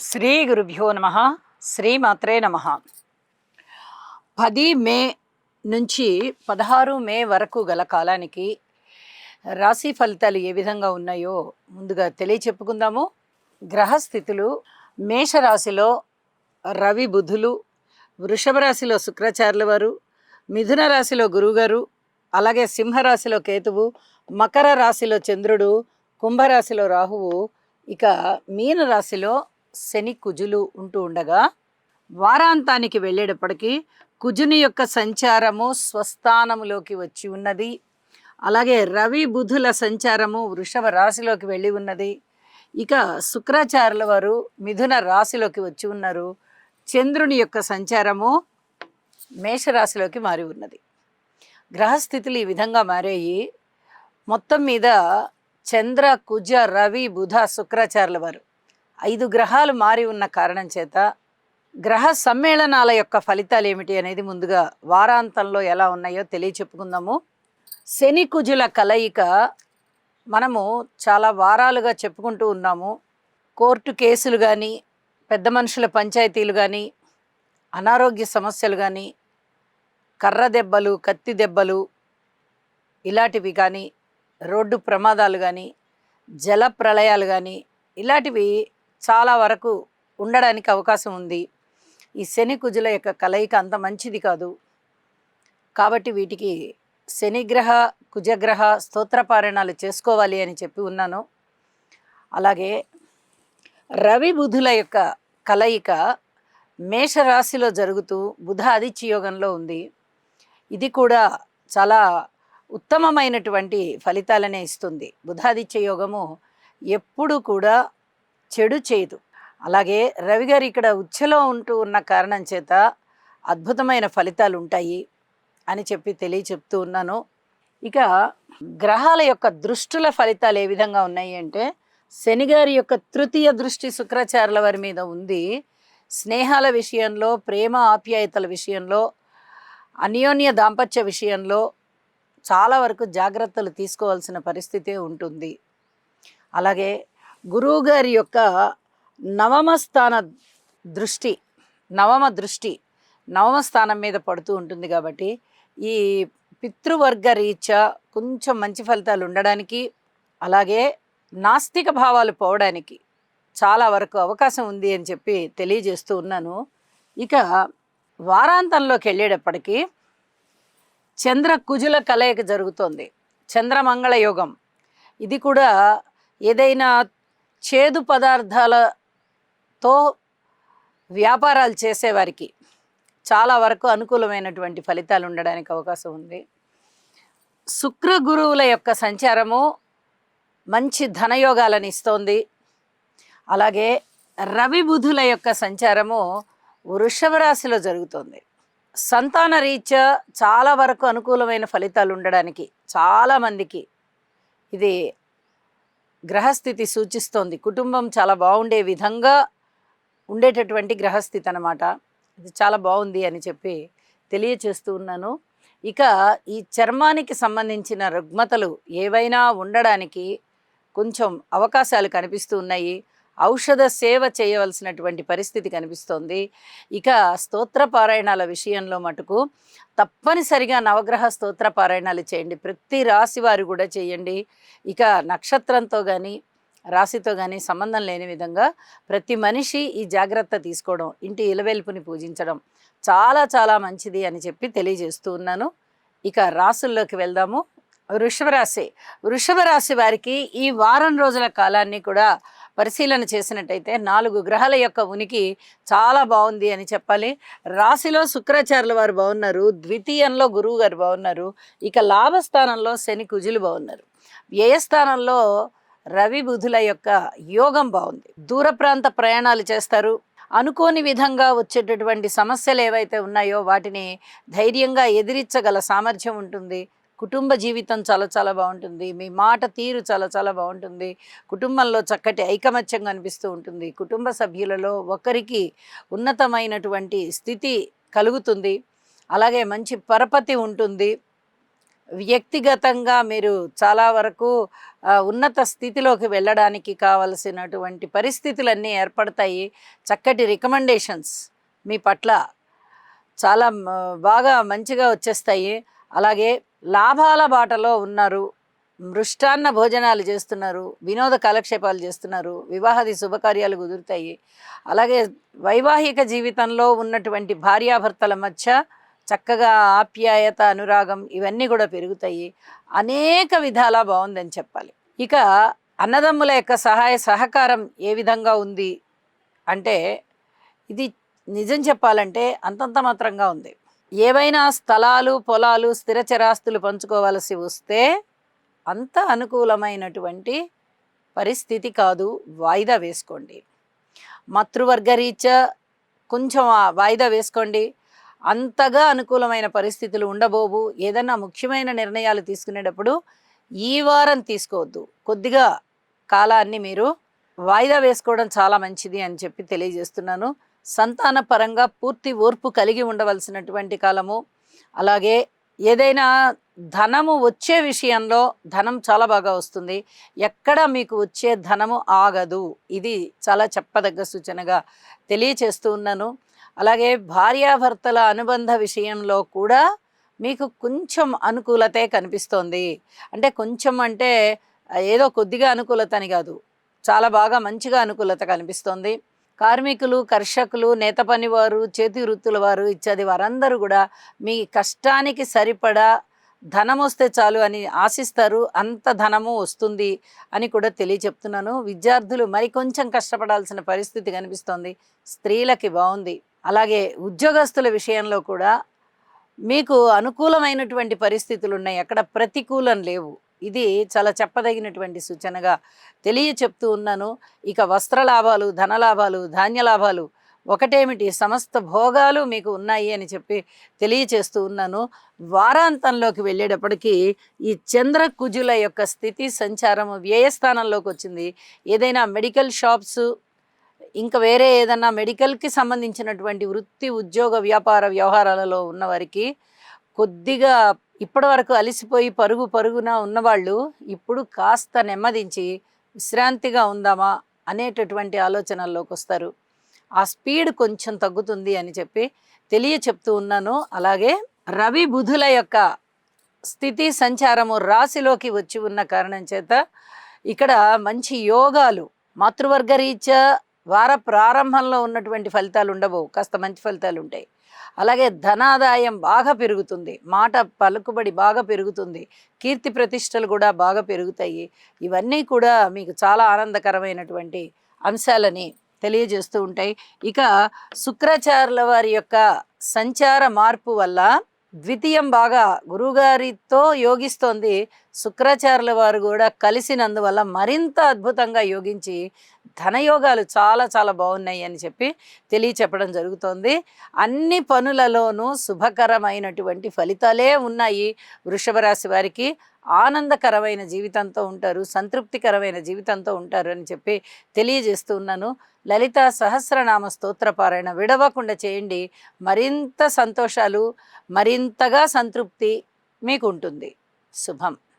శ్రీ గురుభ్యో నమ. శ్రీమాత్రే నమ. 10 మే నుంచి 16 మే వరకు గల కాలానికి రాశి ఫలితాలు ఏ విధంగా ఉన్నాయో ముందుగా తెలియచెప్పుకుందాము. గ్రహస్థితులు: మేషరాశిలో రవి బుధులు, వృషభ రాశిలో శుక్రాచార్యుల వారు, మిథున రాశిలో గురువుగారు, అలాగే సింహరాశిలో కేతువు, మకర రాశిలో చంద్రుడు, కుంభరాశిలో రాహువు, ఇక మీన రాశిలో శని కుజులు ఉంటూ ఉండగా, వారాంతానికి వెళ్ళేటప్పటికీ కుజుని యొక్క సంచారము స్వస్థానములోకి వచ్చి ఉన్నది. అలాగే రవి బుధుల సంచారము వృషభ రాశిలోకి వెళ్ళి ఉన్నది. ఇక శుక్రాచార్యుల వారు మిథున రాశిలోకి వచ్చి ఉన్నారు. చంద్రుని యొక్క సంచారము మేషరాశిలోకి మారి ఉన్నది. గ్రహస్థితులు ఈ విధంగా మారాయి. మొత్తం మీద చంద్ర కుజ రవి బుధ శుక్రాచార్యుల వారు 5 గ్రహాలు మారి ఉన్న కారణం చేత గ్రహ సమ్మేళనాల యొక్క ఫలితాలు ఏమిటి అనేది ముందుగా వారాంతంలో ఎలా ఉన్నాయో తెలియచెప్పుకుందాము. శని కుజుల కలయిక మనము చాలా వారాలుగా చెప్పుకుంటూ ఉన్నాము. కోర్టు కేసులు కానీ, పెద్ద మనుషుల పంచాయతీలు కానీ, అనారోగ్య సమస్యలు కానీ, కర్ర దెబ్బలు, కత్తి దెబ్బలు ఇలాంటివి కానీ, రోడ్డు ప్రమాదాలు కానీ, జల ప్రళయాలు కానీ ఇలాంటివి చాలా వరకు ఉండడానికి అవకాశం ఉంది. ఈ శని కుజుల యొక్క కలయిక అంత మంచిది కాదు. కాబట్టి వీటికి శనిగ్రహ కుజగ్రహ స్తోత్రపారాయణాలు చేసుకోవాలి అని చెప్పి ఉన్నాను. అలాగే రవి బుధుల యొక్క కలయిక మేషరాశిలో జరుగుతూ బుధ ఆదిత్య యోగంలో ఉంది. ఇది కూడా చాలా ఉత్తమమైనటువంటి ఫలితాలనే ఇస్తుంది. బుధాదిత్య యోగము ఎప్పుడు కూడా చెడు చేయదు. అలాగే రవి గారు ఇక్కడ ఉచ్చలో ఉంటూ ఉన్న కారణం చేత అద్భుతమైన ఫలితాలు ఉంటాయి అని చెప్పి చెప్తూ ఉన్నాను. ఇక గ్రహాల యొక్క దృష్టుల ఫలితాలు ఏ విధంగా ఉన్నాయి అంటే, శనిగారి యొక్క తృతీయ దృష్టి శుక్రాచార్యుల వారి మీద ఉంది. స్నేహాల విషయంలో, ప్రేమ ఆప్యాయతల విషయంలో, అన్యోన్య దాంపత్య విషయంలో చాలా వరకు జాగ్రత్తలు తీసుకోవాల్సిన పరిస్థితి ఉంటుంది. అలాగే గురువు గారి యొక్క నవమ స్థానం మీద పడుతూ ఉంటుంది. కాబట్టి ఈ పితృవర్గ రీత్యా కొంచెం మంచి ఫలితాలు ఉండడానికి, అలాగే నాస్తిక భావాలు పోవడానికి చాలా వరకు అవకాశం ఉంది అని చెప్పి తెలియజేస్తూ ఉన్నాను. ఇక వారాంతంలోకి వెళ్ళేటప్పటికీ చంద్ర కుజుల కలయిక జరుగుతోంది. చంద్రమంగళ యోగం. ఇది కూడా ఏదైనా చేదు పదార్థాలతో వ్యాపారాలు చేసేవారికి చాలా వరకు అనుకూలమైనటువంటి ఫలితాలు ఉండడానికి అవకాశం ఉంది. శుక్ర గురువుల యొక్క సంచారము మంచి ధనయోగాలను ఇస్తోంది. అలాగే రవి బుధుల యొక్క సంచారము వృషభ రాశిలో జరుగుతోంది. సంతాన రీత్యా చాలా వరకు అనుకూలమైన ఫలితాలు ఉండడానికి చాలామందికి ఇది గ్రహస్థితి సూచిస్తోంది. కుటుంబం చాలా బాగుండే విధంగా ఉండేటటువంటి గ్రహస్థితి అన్నమాట. ఇది చాలా బాగుంది అని చెప్పి తెలియచేస్తూ ఉన్నాను. ఇక ఈ చర్మానికి సంబంధించిన రుగ్మతలు ఏవైనా ఉండడానికి కొంచెం అవకాశాలు కనిపిస్తూ ఉన్నాయి. ఔషధ సేవ చేయవలసినటువంటి పరిస్థితి కనిపిస్తోంది. ఇక స్తోత్ర పారాయణాల విషయంలో మటుకు తప్పనిసరిగా నవగ్రహ స్తోత్ర పారాయణాలు చేయండి. ప్రతి రాశి వారు కూడా చేయండి. ఇక నక్షత్రంతో కానీ రాశితో కానీ సంబంధం లేని విధంగా ప్రతి మనిషి ఈ జాగ్రత్త తీసుకోవడం, ఇంటి ఇలవెల్పుని పూజించడం చాలా చాలా మంచిది అని చెప్పి తెలియజేస్తూ ఉన్నాను. ఇక రాశుల్లోకి వెళ్దాము. వృషభ రాశి వారికి ఈ వారం రోజుల కాలాన్ని కూడా పరిశీలన చేసినట్టయితే 4 గ్రహాల యొక్క ఉనికి చాలా బాగుంది అని చెప్పాలి. రాశిలో శుక్రాచార్యుల వారు బాగున్నారు, ద్వితీయంలో గురువు గారు బాగున్నారు, ఇక లాభస్థానంలో శని కుజులు బాగున్నారు, వ్యయస్థానంలో రవి బుధుల యొక్క యోగం బాగుంది. దూర ప్రాంత ప్రయాణాలు చేస్తారు. అనుకోని విధంగా వచ్చేటటువంటి సమస్యలు ఏవైతే ఉన్నాయో వాటిని ధైర్యంగా ఎదిరించగల సామర్థ్యం ఉంటుంది. కుటుంబ జీవితం చాలా చాలా బాగుంటుంది. మీ మాట తీరు చాలా చాలా బాగుంటుంది. కుటుంబంలో చక్కటి ఐకమత్యం కనిపిస్తూ ఉంటుంది. కుటుంబ సభ్యులలో ఒకరికి ఉన్నతమైనటువంటి స్థితి కలుగుతుంది. అలాగే మంచి పరపతి ఉంటుంది. వ్యక్తిగతంగా మీరు చాలా వరకు ఉన్నత స్థితిలోకి వెళ్ళడానికి కావలసినటువంటి పరిస్థితులన్నీ ఏర్పడతాయి. చక్కటి రికమెండేషన్స్ మీ పట్ల చాలా బాగా మంచిగా వచ్చేస్తాయి. అలాగే లాభాల బాటలో ఉన్నారు. మృష్టాన్న భోజనాలు చేస్తున్నారు, వినోద కాలక్షేపాలు చేస్తున్నారు, వివాహాది శుభకార్యాలు కుదురుతాయి. అలాగే వైవాహిక జీవితంలో ఉన్నటువంటి భార్యాభర్తల మధ్య చక్కగా ఆప్యాయత, అనురాగం ఇవన్నీ కూడా పెరుగుతాయి. అనేక విధాలా బాగుందని చెప్పాలి. ఇక అన్నదమ్ముల యొక్క సహాయ సహకారం ఏ విధంగా ఉంది అంటే, ఇది నిజం చెప్పాలంటే అంతంత మాత్రంగా ఉంది. ఏవైనా స్థలాలు, పొలాలు, స్థిరచరాస్తులు పంచుకోవలసి వస్తే అంత అనుకూలమైనటువంటి పరిస్థితి కాదు. వాయిదా వేసుకోండి. మాతృవర్గరీత్యా కొంచెం వాయిదా వేసుకోండి. అంతగా అనుకూలమైన పరిస్థితులు ఉండబోవు. ఏదన్నా ముఖ్యమైన నిర్ణయాలు తీసుకునేటప్పుడు ఈ వారం తీసుకోవద్దు. కొద్దిగా కాలాన్ని మీరు వాయిదా వేసుకోవడం చాలా మంచిది అని చెప్పి తెలియజేస్తున్నాను. సంతాన పరంగా పూర్తి ఓర్పు కలిగి ఉండవలసినటువంటి కాలము. అలాగే ఏదైనా ధనము వచ్చే విషయంలో ధనం చాలా బాగా వస్తుంది. ఎక్కడ మీకు వచ్చే ధనము ఆగదు. ఇది చాలా చెప్పదగ్గ సూచనగా తెలియచేస్తూ ఉన్నాను. అలాగే భార్యాభర్తల అనుబంధ విషయంలో కూడా మీకు కొంచెం అనుకూలతే కనిపిస్తోంది. అంటే కొంచెం అంటే ఏదో కొద్దిగా అనుకూలత అని కాదు, చాలా బాగా మంచిగా అనుకూలత కనిపిస్తోంది. కార్మికులు, కర్షకులు, నేత పనివారు, చేతి వృత్తుల వారు ఇత్యాది వారందరూ కూడా మీ కష్టానికి సరిపడా ధనం వస్తే చాలు అని ఆశిస్తారు. అంత ధనము వస్తుంది అని కూడా తెలియచెప్తున్నాను. విద్యార్థులు మరికొంచెం కష్టపడాల్సిన పరిస్థితి కనిపిస్తోంది. స్త్రీలకి బాగుంది. అలాగే ఉద్యోగస్తుల విషయంలో కూడా మీకు అనుకూలమైనటువంటి పరిస్థితులు ఉన్నాయి. అక్కడ ప్రతికూలం లేవు. ఇది చాలా చెప్పదగినటువంటి సూచనగా తెలియచెప్తూ ఉన్నాను. ఇక వస్త్ర లాభాలు, ధన లాభాలు, ధాన్య లాభాలు ఒకటేమిటి, సమస్త భోగాలు మీకు ఉన్నాయి అని చెప్పి తెలియచేస్తూ ఉన్నాను. వారాంతంలోకి వెళ్ళేటప్పటికీ ఈ చంద్ర కుజుల యొక్క స్థితి సంచారం వ్యయస్థానంలోకి వచ్చింది. ఏదైనా మెడికల్ షాప్స్, ఇంకా వేరే ఏదన్నా మెడికల్కి సంబంధించినటువంటి వృత్తి, ఉద్యోగ, వ్యాపార వ్యవహారాలలో ఉన్నవారికి కొద్దిగా ఇప్పటివరకు అలిసిపోయి పరుగు పరుగున ఉన్నవాళ్ళు ఇప్పుడు కాస్త నెమ్మదించి విశ్రాంతిగా ఉందామా అనేటటువంటి ఆలోచనల్లోకి వస్తారు. ఆ స్పీడ్ కొంచెం తగ్గుతుంది అని చెప్పి తెలియచెప్తూ ఉన్నాను. అలాగే రవి బుధుల యొక్క స్థితి సంచారము రాశిలోకి వచ్చి ఉన్న కారణం చేత ఇక్కడ మంచి యోగాలు, మాతృవర్గ రీత్యా వార ప్రారంభంలో ఉన్నటువంటి ఫలితాలు ఉండవు, కాస్త మంచి ఫలితాలు ఉంటాయి. అలాగే ధనాదాయం బాగా పెరుగుతుంది, మాట పలుకుబడి బాగా పెరుగుతుంది, కీర్తి ప్రతిష్టలు కూడా బాగా పెరుగుతాయి. ఇవన్నీ కూడా మీకు చాలా ఆనందకరమైనటువంటి అంశాలని తెలియజేస్తూ ఉంటాయి. ఇక శుక్రాచార్యుల వారి యొక్క సంచార మార్పు వల్ల ద్వితీయం బాగా గురువుగారితో యోగిస్తోంది. శుక్రాచార్యుల వారు కూడా కలిసినందువల్ల మరింత అద్భుతంగా యోగించి ధనయోగాలు చాలా చాలా బాగున్నాయి అని చెప్పి తెలియచెప్పడం జరుగుతోంది. అన్ని పనులలోనూ శుభకరమైనటువంటి ఫలితాలే ఉన్నాయి. వృషభ రాశి వారికి ఆనందకరమైన జీవితంతో ఉంటారు, సంతృప్తికరమైన జీవితంతో ఉంటారు అని చెప్పి తెలియజేస్తూ ఉన్నాను. లలితా సహస్రనామ స్తోత్రపారాయణ విడవకుండా చేయండి. మరింత సంతోషాలు, మరింతగా సంతృప్తి మీకు ఉంటుంది. శుభం.